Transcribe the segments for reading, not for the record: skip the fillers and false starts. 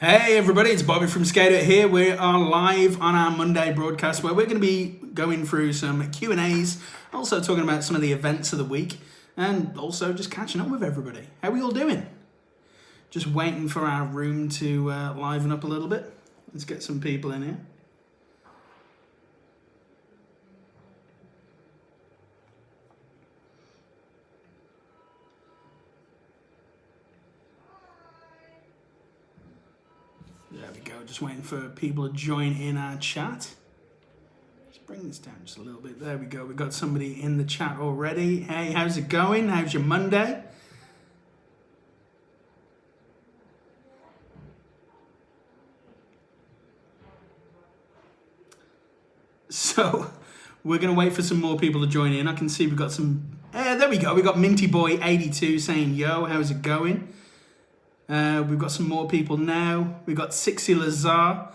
Hey everybody, it's Bobby from SkateHut here. We are live on our Monday broadcast where we're going to be going through some Q&As, also talking about some of the events of the week, and also just catching up with everybody. How are we all doing? Just waiting for our room to liven up a little bit. Let's get some people in here. There we go, just waiting for people to join in our chat. Let's bring this down just a little bit. There we go, we got somebody in the chat already. Hey, how's it going? How's your Monday? So, we're going to wait for some more people to join in. I can see we've got some... there we go, we got Minty Boy 82 saying, yo, how's it going? We've got some more people now. We've got Clixie Lazar.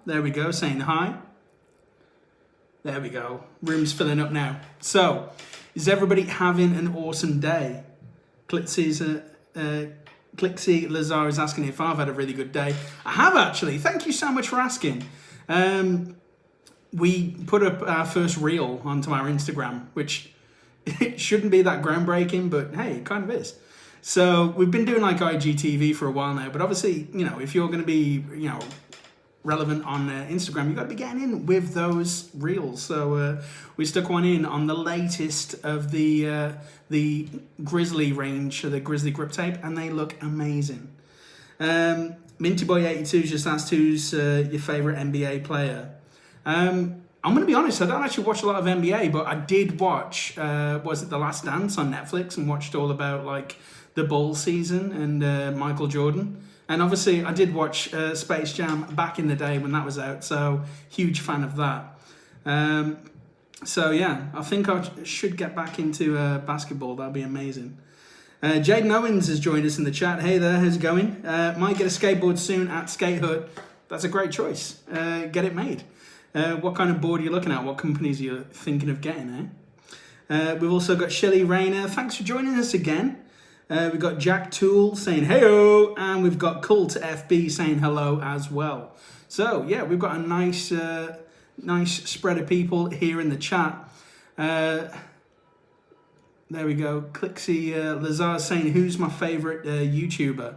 There we go, saying hi. There we go. Room's filling up now. So, is everybody having an awesome day? Clixie Lazar is asking if I've had a really good day. I have actually. Thank you so much for asking. We put up our first reel onto our Instagram, which it shouldn't be that groundbreaking, but hey, it kind of is. So we've been doing like IGTV for a while now, but obviously, you know, if you're going to be, you know, relevant on Instagram, you've got to be getting in with those reels. So we stuck one in on the latest of the Grizzly range, the Grizzly grip tape, and they look amazing. Minty Boy 82 just asked who's your favorite NBA player. I'm going to be honest, I don't actually watch a lot of NBA, but I did watch, was it The Last Dance on Netflix, and watched all about like the Bulls season and Michael Jordan. And obviously I did watch Space Jam back in the day when that was out, so huge fan of that. So yeah, I think I should get back into basketball. That'd be amazing. Jaden Owens has joined us in the chat. Hey there, how's it going? Might get a skateboard soon at SkateHut. That's a great choice. Get it made. What kind of board are you looking at? What companies are you thinking of getting, eh? We've also got Shelly Rayner. Thanks for joining us again. We've got Jack Toole saying heyo, and we've got Cult FB saying hello as well. So yeah, we've got a nice spread of people here in the chat. There we go. Clixie Lazar saying, who's my favourite YouTuber?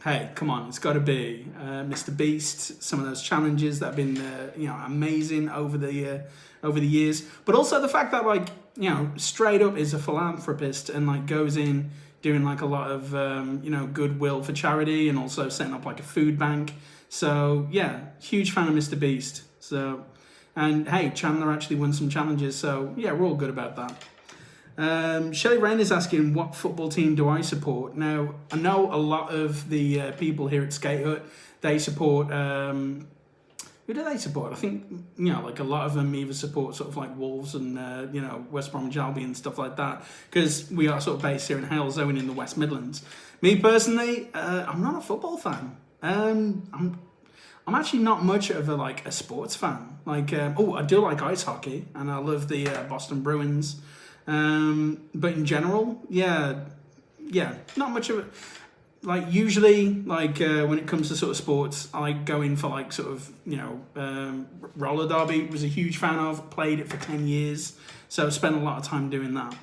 Hey, come on, it's got to be Mr. Beast. Some of those challenges that have been, amazing over the years. But also the fact that, like, you know, straight up is a philanthropist and like goes in doing like a lot of goodwill for charity and also setting up like a food bank. So yeah, huge fan of Mr. Beast. So, and hey, Chandler actually won some challenges. So yeah, we're all good about that. Shelly Rain is asking, what football team do I support? Now, I know a lot of the people here at SkateHut, they support, who do they support? I think, you know, like a lot of them either support sort of like Wolves and, West Bromwich Albion and stuff like that, because we are sort of based here in Halesone in the West Midlands. Me personally, I'm not a football fan. I'm actually not much of a sports fan. Like, I do like ice hockey, and I love the Boston Bruins. But in general, yeah, not much of it. Like usually, when it comes to sort of sports, I go in for like sort of, roller derby. Was a huge fan of, played it for 10 years. So spent a lot of time doing that.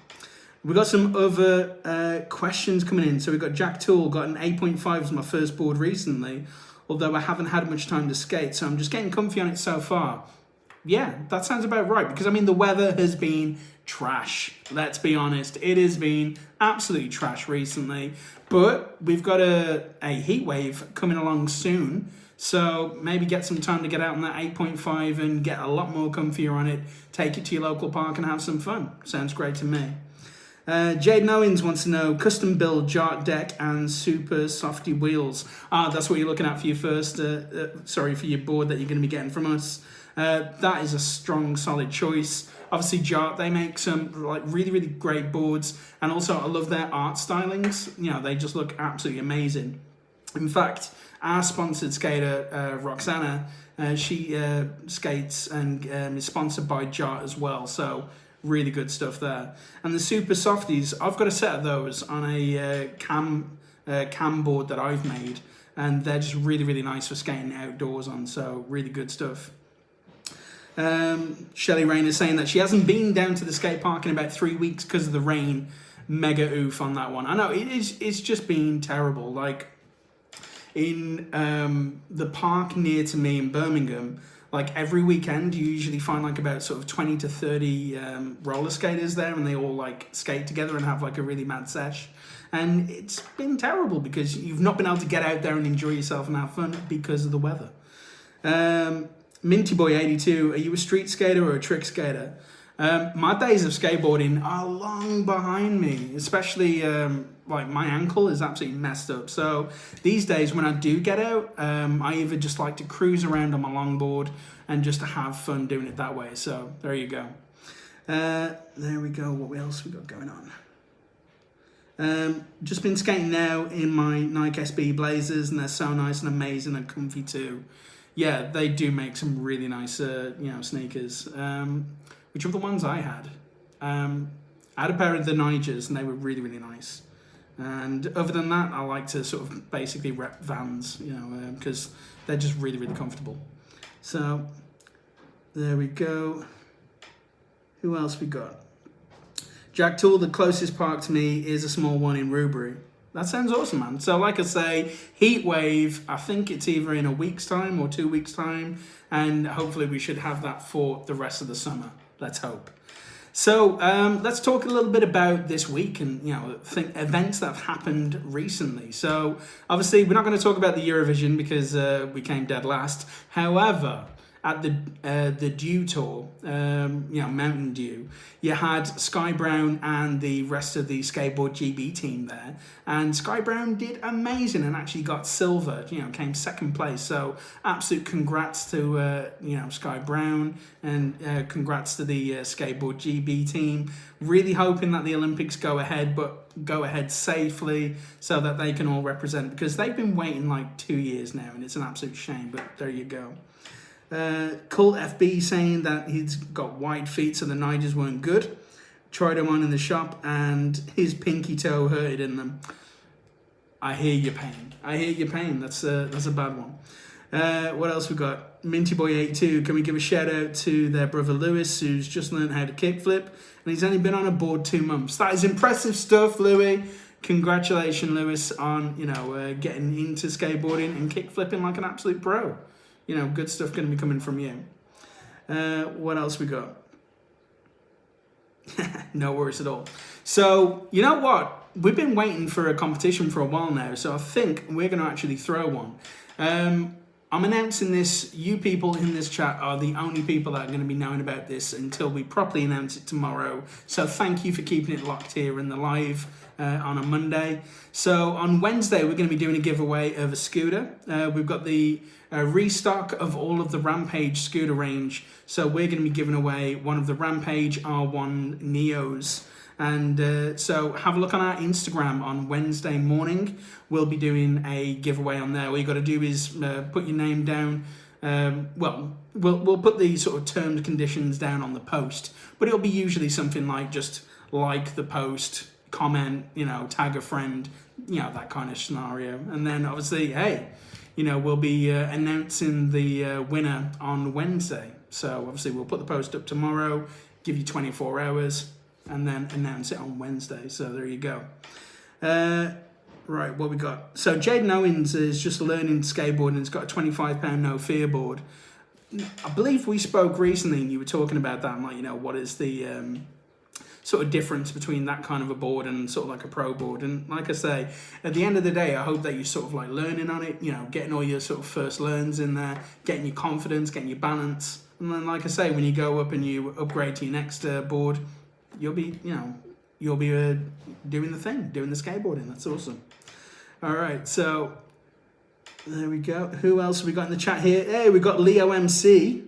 We've got some other questions coming in. So we've got Jack Toole, got an 8.5 as my first board recently, although I haven't had much time to skate. So I'm just getting comfy on it so far. Yeah, that sounds about right, because I mean the weather has been trash. Let's be honest, it has been absolutely trash recently, but we've got a heat wave coming along soon, so maybe get some time to get out on that 8.5 and get a lot more comfier on it, take it to your local park and have some fun. Sounds great to me. Jaden Owens wants to know, custom build jart deck and super softy wheels. That's what you're looking at for your first, for your board that you're going to be getting from us. That is a strong, solid choice. Obviously, Jart, they make some like really, really great boards, and also I love their art stylings. You know, they just look absolutely amazing. In fact, our sponsored skater, Roxana, she skates and is sponsored by Jart as well. So really good stuff there. And the Super Softies, I've got a set of those on a cam cam board that I've made, and they're just really, really nice for skating outdoors on. So really good stuff. Shelley Rain is saying that she hasn't been down to the skate park in about 3 weeks because of the rain. Mega oof on that one. I know it's just been terrible. Like in the park near to me in Birmingham, like every weekend you usually find like about sort of 20 to 30 roller skaters there, and they all like skate together and have like a really mad sesh. And it's been terrible because you've not been able to get out there and enjoy yourself and have fun because of the weather. Minty Boy 82, are you a street skater or a trick skater? My days of skateboarding are long behind me, especially like my ankle is absolutely messed up. So these days when I do get out, I either just like to cruise around on my longboard and just to have fun doing it that way. So there you go. There we go. What else we got going on? Just been skating now in my Nike SB Blazers, and they're so nice and amazing and comfy too. Yeah, they do make some really nice, sneakers. Which are the ones I had. I had a pair of the Nigers, and they were really, really nice. And other than that, I like to sort of basically rep Vans, because they're just really, really comfortable. So there we go. Who else we got? Jack Tool, the closest park to me is a small one in Rubery. That sounds awesome, man. So like I say, Heat Wave, I think it's either in a week's time or 2 weeks' time, and hopefully we should have that for the rest of the summer. Let's hope. So let's talk a little bit about this week and events that have happened recently. So obviously we're not going to talk about the Eurovision because we came dead last. However, at the Dew Tour, Mountain Dew, you had Sky Brown and the rest of the Skateboard GB team there, and Sky Brown did amazing and actually got silver. Came second place. So absolute congrats to Sky Brown, and congrats to the Skateboard GB team. Really hoping that the Olympics go ahead, but go ahead safely so that they can all represent, because they've been waiting like 2 years now, and it's an absolute shame. But there you go. Cult FB saying that he's got wide feet, so the Nigers weren't good. Tried them on in the shop, and his pinky toe hurted in them. I hear your pain. That's a bad one. What else we got? Minty Boy 82. Can we give a shout out to their brother Lewis, who's just learned how to kickflip, and he's only been on a board 2 months. That is impressive stuff, Louis. Congratulations, Lewis, on getting into skateboarding and kickflipping like an absolute pro. Good stuff going to be coming from you. What else we got? No worries at all. So, you know what? We've been waiting for a competition for a while now, so I think we're going to actually throw one. I'm announcing this. You people in this chat are the only people that are going to be knowing about this until we properly announce it tomorrow. So thank you for keeping it locked here in the live on a Monday. So on Wednesday, we're going to be doing a giveaway of a scooter. We've got the restock of all of the Rampage scooter range. So we're going to be giving away one of the Rampage R1 Neos. And so have a look on our Instagram on Wednesday morning. We'll be doing a giveaway on there. All you got to do is put your name down. We'll put the sort of terms and conditions down on the post, but it'll be usually something like just like the post, comment, tag a friend, that kind of scenario. And then obviously, we'll be announcing the winner on Wednesday. So obviously we'll put the post up tomorrow, give you 24 hours, and then announce it on Wednesday. So there you go. Right, what we got? So Jaden Owens is just learning skateboarding and he's got a £25 no fear board. I believe we spoke recently and you were talking about that. I'm like, what is the sort of difference between that kind of a board and sort of like a pro board? And like I say, at the end of the day, I hope that you're sort of like learning on it, getting all your sort of first learns in there, getting your confidence, getting your balance. And then, like I say, when you go up and you upgrade to your next board, you'll be doing the thing, doing the skateboarding. That's awesome. All right, so there we go. Who else have we got in the chat here? Hey, we got Leo MC.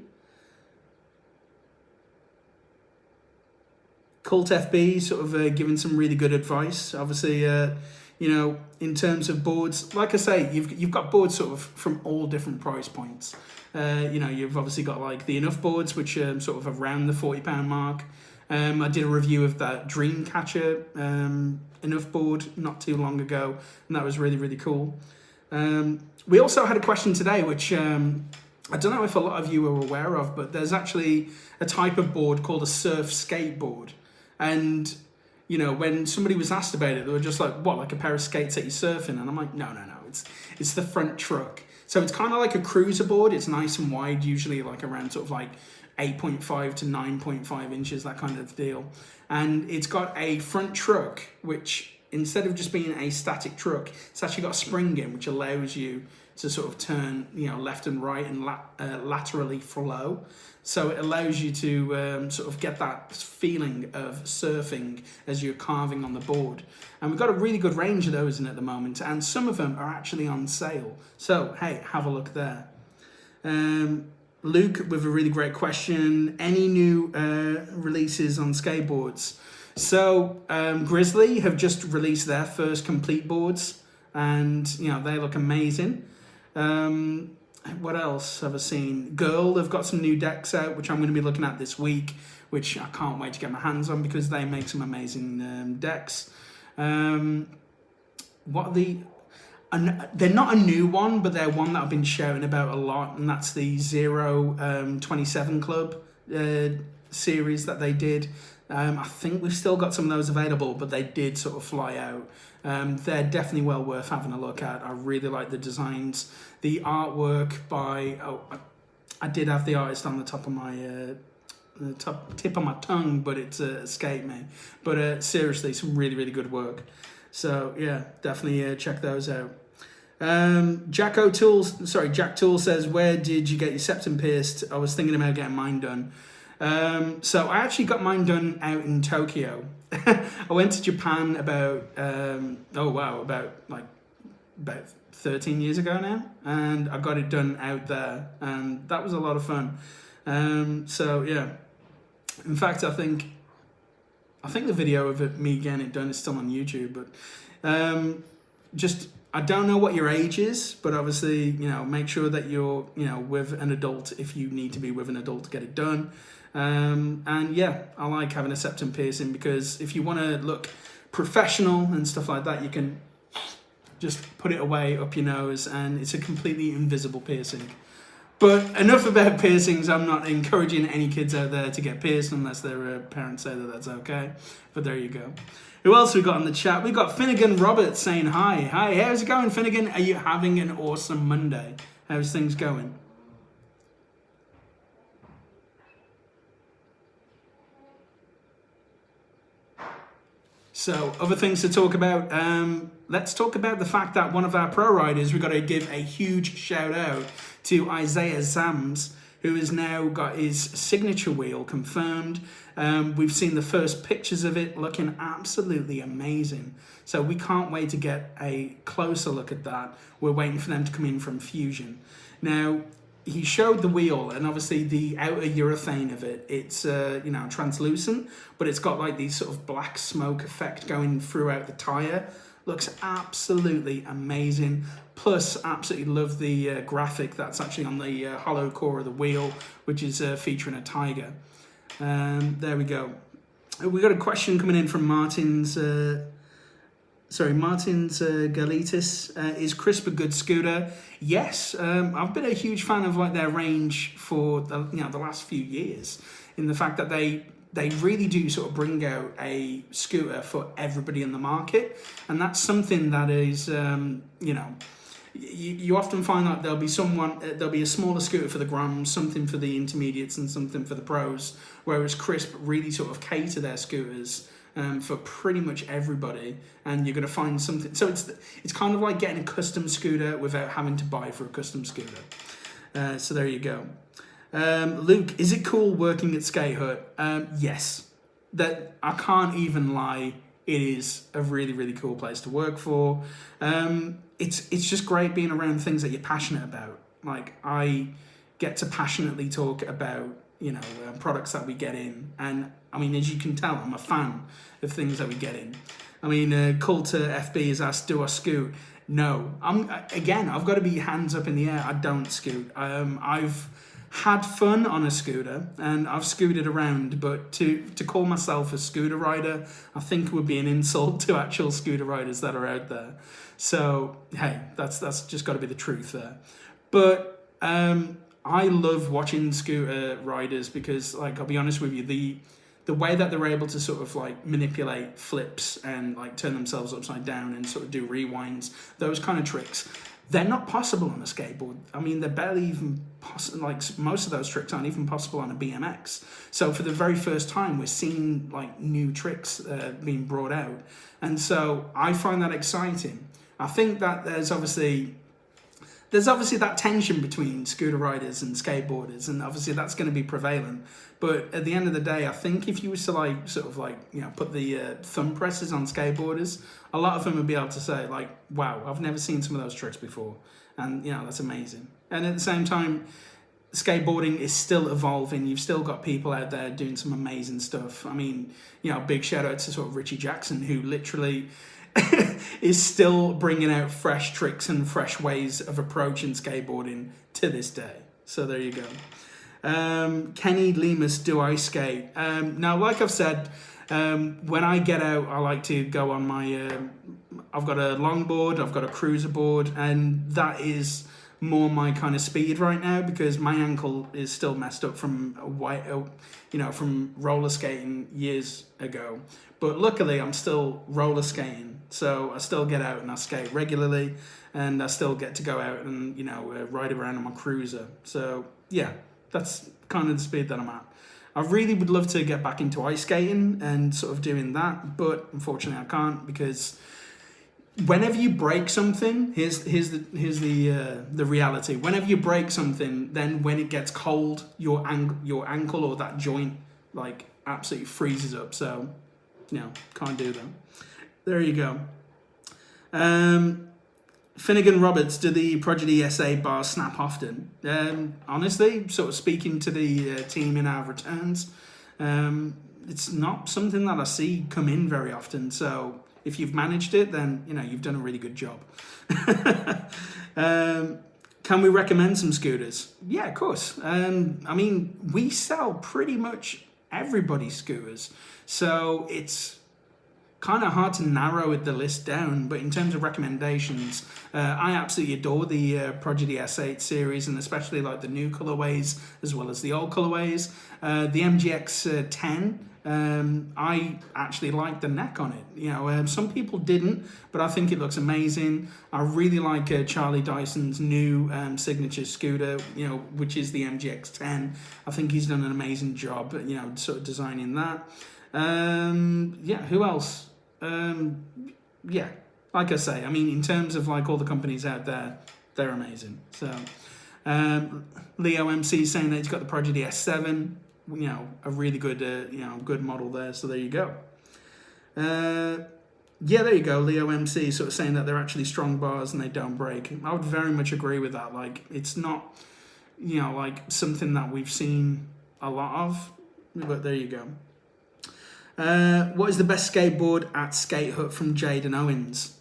Cult FB sort of giving some really good advice. Obviously, in terms of boards, like I say, you've got boards sort of from all different price points. You've obviously got like the Enough boards, which are sort of around the £40 mark. I did a review of that Dreamcatcher Enough board not too long ago, and that was really, really cool. We also had a question today, which I don't know if a lot of you are aware of, but there's actually a type of board called a surf skateboard. And, you know, when somebody was asked about it, they were just like, what, like a pair of skates that you're surfing? And I'm like, no, it's the front truck. So it's kind of like a cruiser board. It's nice and wide, usually like around sort of like 8.5 to 9.5 inches, that kind of deal. And it's got a front truck, which instead of just being a static truck, it's actually got a spring in, which allows you to sort of turn, you know, left and right and laterally flow. So it allows you to sort of get that feeling of surfing as you're carving on the board. And we've got a really good range of those in at the moment, and some of them are actually on sale. So, hey, have a look there. Luke with a really great question. Any new releases on skateboards? So Grizzly have just released their first complete boards, and you know they look amazing. What else have I seen? Girl have got some new decks out, which I'm going to be looking at this week, which I can't wait to get my hands on because they make some amazing decks. What are the... They're not a new one, but they're one that I've been shouting about a lot, and that's the 027 Club series that they did. I think we've still got some of those available, but they did sort of fly out. They're definitely well worth having a look at. I really like the designs. The artwork by... I did have the artist on the top of my... tip of my tongue, but it's escaped me. But seriously, some really, really good work. So yeah, definitely check those out. Jack Tool says, where did you get your septum pierced? I was thinking about getting mine done. So I actually got mine done out in Tokyo. I went to Japan about 13 years ago now, and I got it done out there, and that was a lot of fun. So yeah, in fact, I think the video of me getting it done is still on YouTube, but I don't know what your age is, but obviously, you know, make sure that you're, you know, with an adult if you need to be with an adult to get it done. And yeah, I like having a septum piercing because if you want to look professional and stuff like that, you can just put it away up your nose and it's a completely invisible piercing. But enough about piercings. I'm not encouraging any kids out there to get pierced unless their parents say that that's okay. But there you go. Who else we got in the chat? We got Finnegan Roberts saying hi. Hi, how's it going, Finnegan? Are you having an awesome Monday? How's things going? So, other things to talk about. Let's talk about the fact that one of our pro riders, we've got to give a huge shout out to Isaiah Zams, who has now got his signature wheel confirmed. We've seen the first pictures of it looking absolutely amazing. So we can't wait to get a closer look at that. We're waiting for them to come in from Fusion. Now, he showed the wheel, and obviously the outer urethane of it, it's you know, translucent, but it's got like these sort of black smoke effect going throughout the tire. Looks absolutely amazing. Plus, absolutely love the graphic that's actually on the hollow core of the wheel, which is featuring a tiger. There we go. We got a question coming in from Martins Galitis. Is Crisp a good scooter? Yes, I've been a huge fan of like their range for the last few years, in the fact that they really do sort of bring out a scooter for everybody in the market, and that's something that is you often find that there'll be a smaller scooter for the Grams, something for the intermediates, and something for the pros, whereas Crisp really sort of cater their scooters for pretty much everybody, and you're going to find something. So it's kind of like getting a custom scooter without having to buy for a custom scooter. So there you go. Luke, is it cool working at SkateHut? Yes. That I can't even lie. It is a really, really cool place to work for. It's just great being around things that you're passionate about. Like, I get to passionately talk about, products that we get in. And, I mean, as you can tell, I'm a fan of things that we get in. I mean, Coulter FB has asked, do I scoot? No. I've got to be hands up in the air. I don't scoot. I've had fun on a scooter, and I've scooted around, but to call myself a scooter rider, I think would be an insult to actual scooter riders that are out there. So hey, that's just got to be the truth there. But I love watching scooter riders because, like, I'll be honest with you, the way that they're able to sort of like manipulate flips and like turn themselves upside down and sort of do rewinds, those kind of tricks, they're not possible on a skateboard. I mean, they're barely even like most of those tricks aren't even possible on a BMX. So for the very first time, we're seeing like new tricks being brought out, and so I find that exciting. I think that there's obviously that tension between scooter riders and skateboarders, and obviously that's going to be prevalent. But at the end of the day, I think if you was to like sort of like, you know, put the thumb presses on skateboarders, a lot of them would be able to say like, wow, I've never seen some of those tricks before, and you know, that's amazing. And at the same time, skateboarding is still evolving. You've still got people out there doing some amazing stuff. I mean, you know, big shout out to sort of Richie Jackson, who literally is still bringing out fresh tricks and fresh ways of approaching skateboarding to this day. So there you go. Kenny Lemus, do I skate? Now, like I've said, when I get out, I like to go on my, I've got a longboard, I've got a cruiser board, and that is more my kind of speed right now because my ankle is still messed up from from roller skating years ago. But luckily, I'm still roller skating, so I still get out and I skate regularly, and I still get to go out and ride around on my cruiser. So yeah, that's kind of the speed that I'm at. I really would love to get back into ice skating and sort of doing that, but unfortunately I can't because whenever you break something, here's the reality. Whenever you break something, then when it gets cold, your ankle or that joint like absolutely freezes up. So can't do that. There you go. Finnegan Roberts, do the Prodigy SA bars snap often? Honestly, sort of speaking to the team in our returns, it's not something that I see come in very often. So if you've managed it, then you've done a really good job. Can we recommend some scooters? Yeah, of course. I mean, we sell pretty much everybody's scooters, so it's kind of hard to narrow the list down. But in terms of recommendations, I absolutely adore the Prodigy S8 series, and especially like the new colorways as well as the old colorways. The MGX 10. I actually like the neck on it. Some people didn't, but I think it looks amazing. I really like Charlie Dyson's new signature scooter, which is the MGX 10. I think he's done an amazing job, sort of designing that. Who else? Like I say, I mean, in terms of like all the companies out there, they're amazing. So, Leo MC saying that he's got the Prodigy S7. A really good, good model there. So there you go. There you go. Leo MC sort of saying that they're actually strong bars and they don't break. I would very much agree with that. Like, it's not, like something that we've seen a lot of, but there you go. What is the best skateboard at SkateHut from Jaden Owens?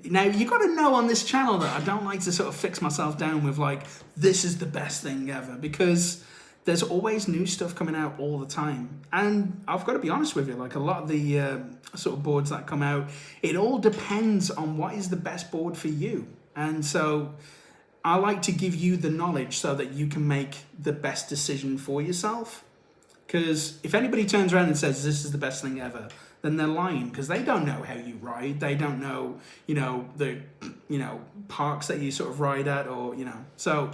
Now, you got to know on this channel that I don't like to sort of fix myself down with like, this is the best thing ever, because there's always new stuff coming out all the time. And I've got to be honest with you, like a lot of the sort of boards that come out, it all depends on what is the best board for you. And so I like to give you the knowledge so that you can make the best decision for yourself. Because if anybody turns around and says this is the best thing ever, then they're lying, because they don't know how you ride. They don't know, the, parks that you sort of ride at, or, So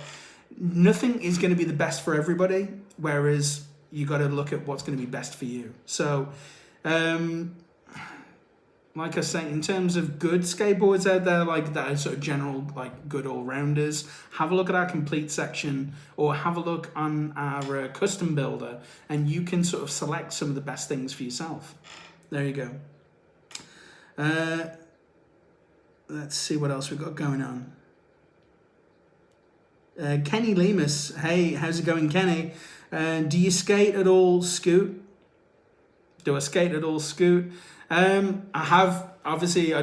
nothing is going to be the best for everybody, whereas you got to look at what's going to be best for you. So, like I say, in terms of good skateboards out there, like that are sort of general, like good all-rounders, have a look at our complete section, or have a look on our custom builder, and you can sort of select some of the best things for yourself. There you go. Let's see what else we've got going on. Kenny Lemus, hey, how's it going, Kenny? Do you skate at all, Scoot? Do I skate at all, Scoot? I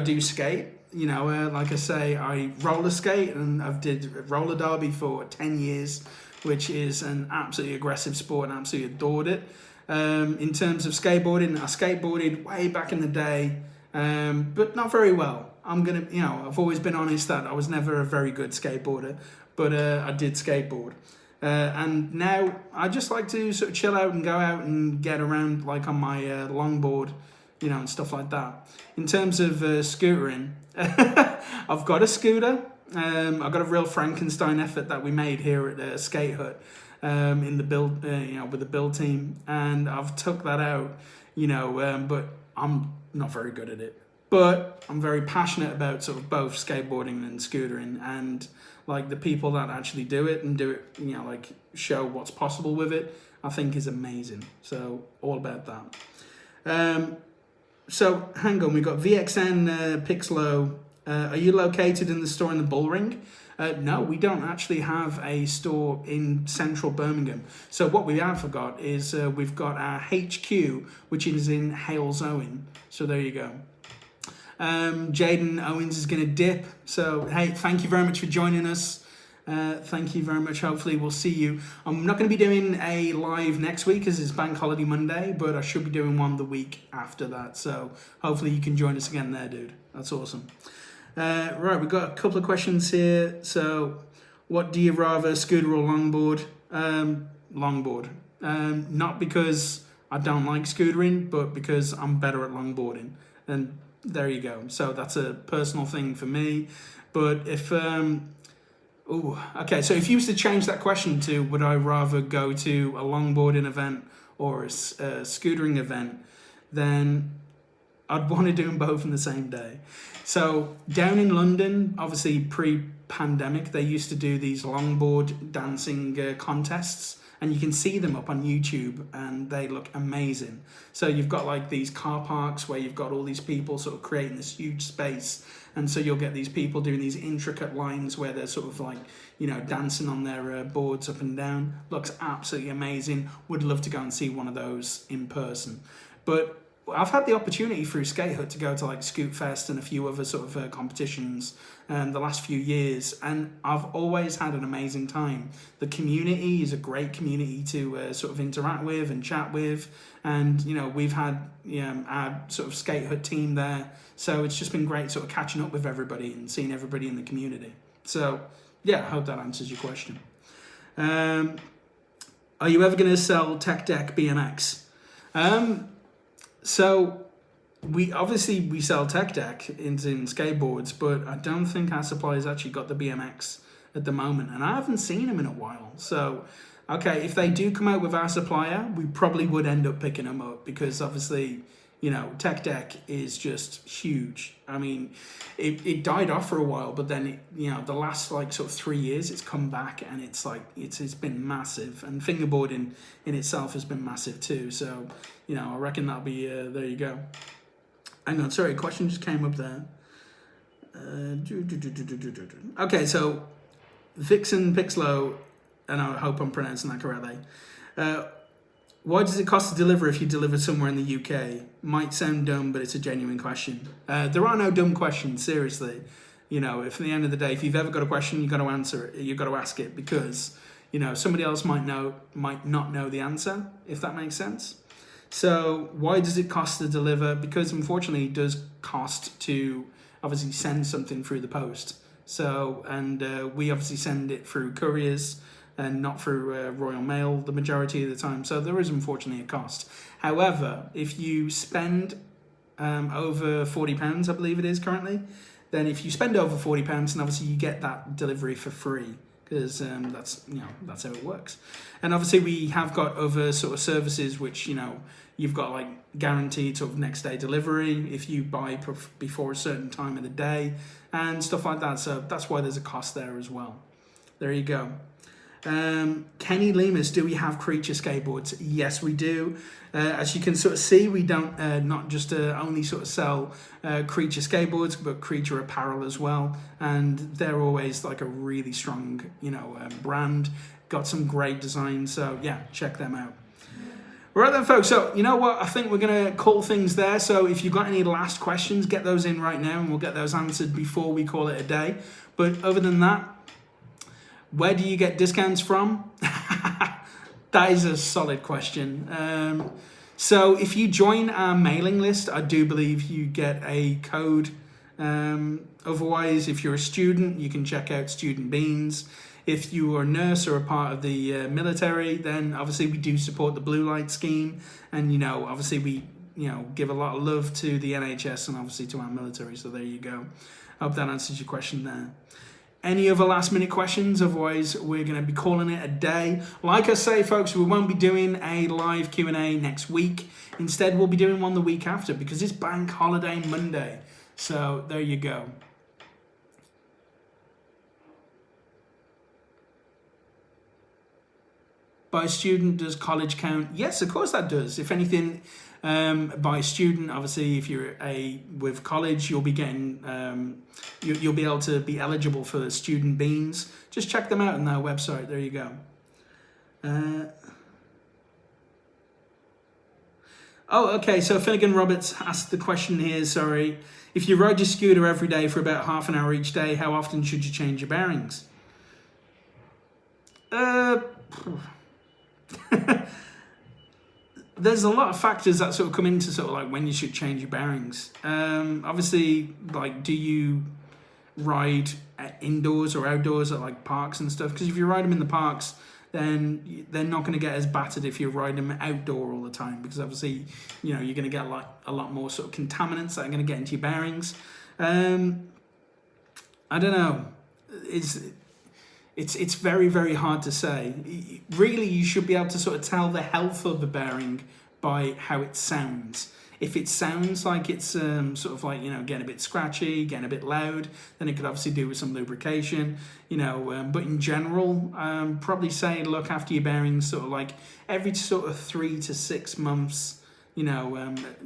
do skate. like I say, I roller skate, and I've did roller derby for 10 years, which is an absolutely aggressive sport, and absolutely adored it. In terms of skateboarding, I skateboarded way back in the day, but not very well. I've always been honest that I was never a very good skateboarder, but I did skateboard. And now I just like to sort of chill out and go out and get around like on my longboard, and stuff like that. In terms of scootering, I've got a scooter. I've got a real Frankenstein effort that we made here at SkateHut in the build, with the build team, and I've took that out, but I'm not very good at it. But I'm very passionate about sort of both skateboarding and scootering, and like the people that actually do it and do it, like show what's possible with it, I think is amazing. So all about that. So hang on, we've got VXN Pixelo. Are you located in the store in the Bullring? No, we don't actually have a store in central Birmingham. So what we have got is we've got our HQ, which is in Hales Owen. So there you go. Jaden Owens is going to dip. So, hey, thank you very much for joining us. Thank you very much. Hopefully we'll see you. I'm not going to be doing a live next week as it's Bank Holiday Monday, but I should be doing one the week after that. So hopefully you can join us again there, dude. That's awesome. Right, we've got a couple of questions here. So, what do you rather, scooter or longboard? Longboard. Not because I don't like scootering, but because I'm better at longboarding. And there you go. So that's a personal thing for me. But if so if you was to change that question to would I rather go to a longboarding event or a scootering event, then I'd want to do them both in the same day. So down in London, obviously pre-pandemic, they used to do these longboard dancing contests, and you can see them up on YouTube, and they look amazing. So you've got like these car parks where you've got all these people sort of creating this huge space, and so you'll get these people doing these intricate lines where they're sort of like, dancing on their boards up and down. Looks absolutely amazing. Would love to go and see one of those in person. But I've had the opportunity through SkateHut to go to like Scoot Fest and a few other sort of competitions the last few years, and I've always had an amazing time. The community is a great community to sort of interact with and chat with, and we've had our sort of SkateHut team there, so it's just been great sort of catching up with everybody and seeing everybody in the community. So yeah, I hope that answers your question. Are you ever going to sell Tech Deck BMX? So we sell Tech Deck in skateboards, but I don't think our supplier's actually got the BMX at the moment, and I haven't seen them in a while. So, okay, if they do come out with our supplier, we probably would end up picking them up because obviously, Tech Deck is just huge. I mean, it died off for a while, but then the last like sort of 3 years, it's come back, and it's like it's been massive, and fingerboarding in itself has been massive too. So, I reckon that'll be there. You go. Hang on, sorry, a question just came up there. Okay, so Vixen Pixelo, and I hope I'm pronouncing that correctly. Why does it cost to deliver if you deliver somewhere in the UK? Might sound dumb, but it's a genuine question. There are no dumb questions, seriously. If at the end of the day, if you've ever got a question, you've got to answer it. You've got to ask it because, somebody else might not know the answer, if that makes sense. So why does it cost to deliver? Because unfortunately it does cost to obviously send something through the post. So, and we obviously send it through couriers and not through Royal Mail the majority of the time. So there is unfortunately a cost. However, if you spend over £40, I believe it is currently, then if you spend over £40, then obviously you get that delivery for free. Because that's how it works. And obviously we have got other sort of services which you've got like guaranteed sort of next day delivery if you buy before a certain time of the day and stuff like that. So that's why there's a cost there as well. There you go. Kenny Lemus, do we have Creature skateboards? Yes, we do. As you can sort of see, we don't not just only sort of sell Creature skateboards, but Creature apparel as well, and they're always like a really strong brand. Got some great designs, so yeah, check them out. Right then, folks. So, you know what? I think we're going to call things there. So, if you've got any last questions, get those in right now and we'll get those answered before we call it a day. But other than that, where do you get discounts from? That is a solid question. So, if you join our mailing list, I do believe you get a code. Otherwise, if you're a student, you can check out Student Beans. If you are a nurse or a part of the military, then obviously we do support the Blue Light Scheme. And, obviously we, give a lot of love to the NHS and obviously to our military. So there you go. I hope that answers your question there. Any other last minute questions? Otherwise, we're going to be calling it a day. Like I say, folks, we won't be doing a live Q&A next week. Instead, we'll be doing one the week after because it's Bank Holiday Monday. So there you go. By student, does college count? Yes, of course that does. If anything, by student, obviously, if you're with college, you'll be getting, you'll be able to be eligible for Student Beans. Just check them out on their website. There you go. Okay. So Finnegan Roberts asked the question here. Sorry, if you ride your scooter every day for about half an hour each day, how often should you change your bearings? There's a lot of factors that sort of come into sort of like when you should change your bearings. Obviously, like, do you ride indoors or outdoors at like parks and stuff? Because if you ride them in the parks, then they're not going to get as battered if you ride them outdoor all the time. Because obviously, you're going to get like a lot more sort of contaminants that are going to get into your bearings. I don't know. It's very, very hard to say. Really, you should be able to sort of tell the health of the bearing by how it sounds. If it sounds like it's sort of like, getting a bit scratchy, getting a bit loud, then it could obviously do with some lubrication, but in general, probably say look after your bearings sort of like every sort of 3 to 6 months,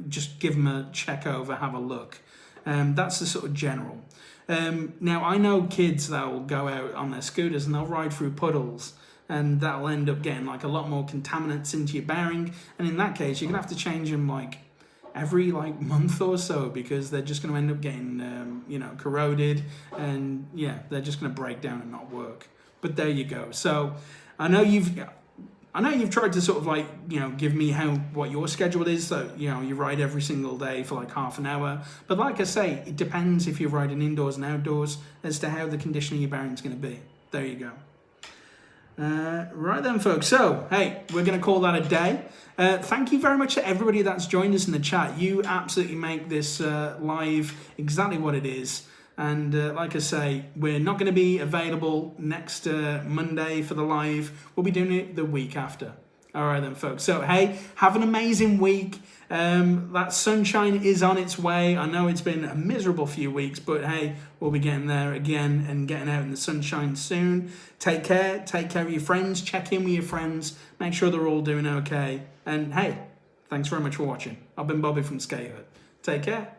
just give them a check over, have a look. That's the sort of general. Now, I know kids that will go out on their scooters and they'll ride through puddles and that'll end up getting like a lot more contaminants into your bearing. And in that case, you're going to have to change them like every like month or so because they're just going to end up getting, corroded and they're just going to break down and not work. But there you go. So I know you've tried to sort of like, give me what your schedule is. So, you ride every single day for like half an hour. But like I say, it depends if you're riding indoors and outdoors as to how the condition of your bearing is going to be. There you go. Right then, folks. So, hey, we're going to call that a day. Thank you very much to everybody that's joined us in the chat. You absolutely make this live exactly what it is. And like I say, we're not going to be available next Monday for the live. We'll be doing it the week after. All right then, folks. So, hey, have an amazing week. That sunshine is on its way. I know it's been a miserable few weeks, but hey, we'll be getting there again and getting out in the sunshine soon. Take care. Take care of your friends. Check in with your friends. Make sure they're all doing okay. And hey, thanks very much for watching. I've been Bobby from SkateHut. Take care.